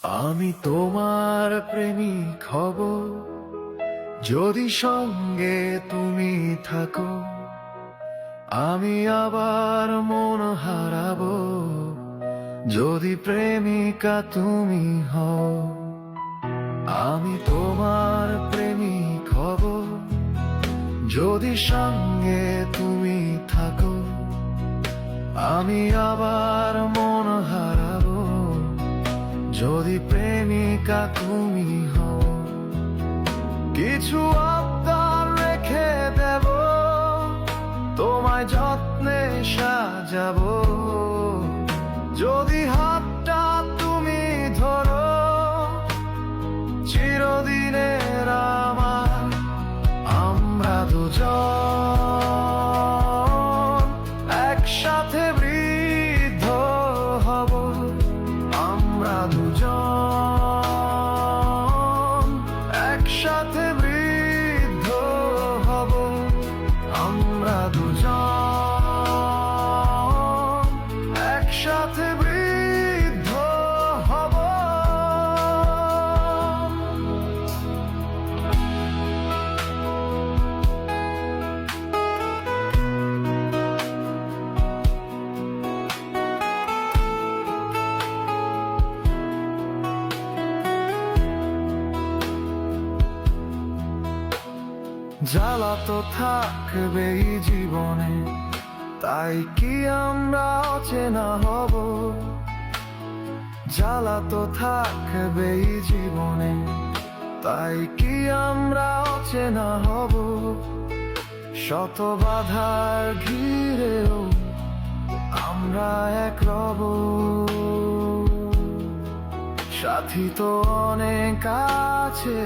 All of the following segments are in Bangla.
আমি তোমার প্রেমিক হব যদি সঙ্গে তুমি থাকো। আমি আবার মন হারাবো যদি প্রেমিকা তুমি হও। আমি তোমার প্রেমিক হব যদি সঙ্গে তুমি থাকো। আমি আবার মন হারাবো যদি প্রেমিকা তুমি হও। কিছু আবদার রেখে দেব, তোমায় যত্নে সাজাবো যদি হাতটা তুমি ধরো। চিরদিনের আমার আমরা দুজন একসাথে বৃদ্ধ হব। আমরা দুজন একসাথে বৃদ্ধ হব। আমরা দুজন একসাথে বৃদ্ধ হব। জ্বালা তো থাকবেই জীবনে, তাই কি আমরা অচেনা হব? জ্বালা তো থাকবেই জীবনে, তাই কি আমরা অচেনা হব? শত বাধার ঘিরেও আমরা এক রব। সাথী তো অনেক আছে,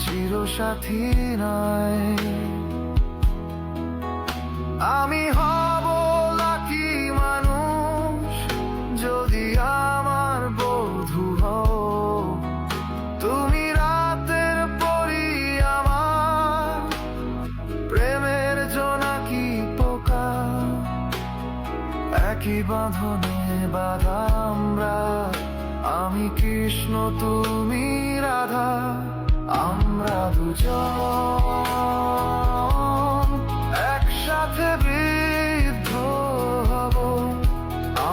চিরসাথী নাই। আমি হব লাকি মানুষ যদি আমার বধূ হও। তুমি রাতের পরি আমার প্রেমের জোনাকি পোকা। একই বাঁধনে বাঁধা আমরা, আমি কৃষ্ণ তুমি রাধা। আমরা দুজন একসাথে বৃদ্ধ হব।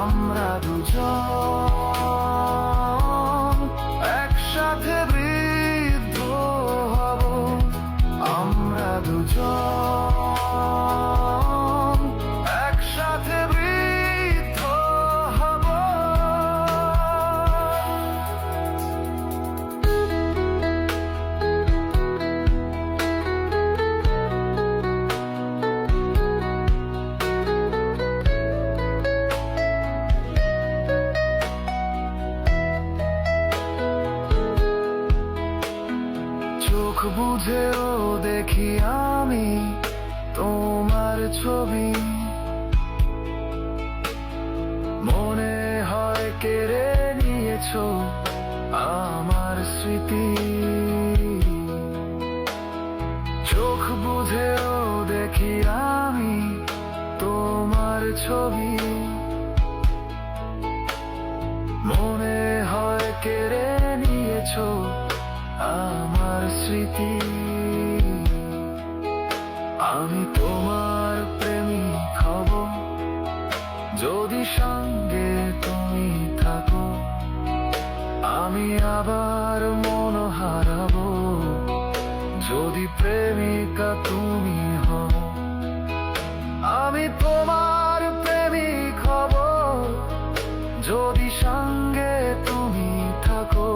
আমরা দুজন একসাথে বৃদ্ধ হব। আমরা দুজন একসাথে বৃদ্ধ হব। চোখ বুঝেও দেখি আমি তোমার ছবি। মনে হয় কেড়ে নিয়েছো আমার স্মৃতি। চোখ বুঝেও দেখি আমি তোমার ছবি। মনে হয় কেড়ে নিয়েছো আমার স্মৃতি। আমি তোমার প্রেমিক হব যদি সঙ্গে তুমি থাকো। আমি আবার মন হারাবো যদি প্রেমিকা তুমি হও। আমি তোমার প্রেমিক হব যদি সঙ্গে তুমি থাকো।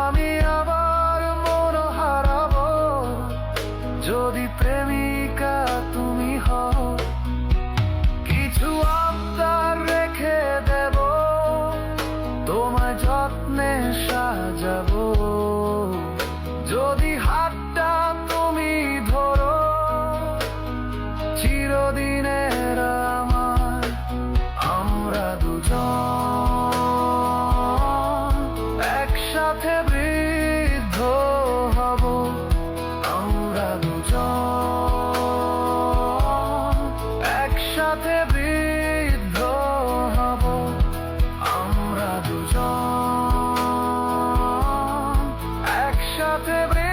আমি আবার মন হারাবো যদি প্রেমিকা তুমি হও। কিছু আবদার রেখে দেব, তোমায় যত্নে সাজাবো যদি হাতটা তুমি ধরো। চিরদিনের আমার আমরা দুজন একসাথে বৃদ্ধ হব। আমরা দুজন একসাথে বৃদ্ধ হব। আমরা দুজন একসাথে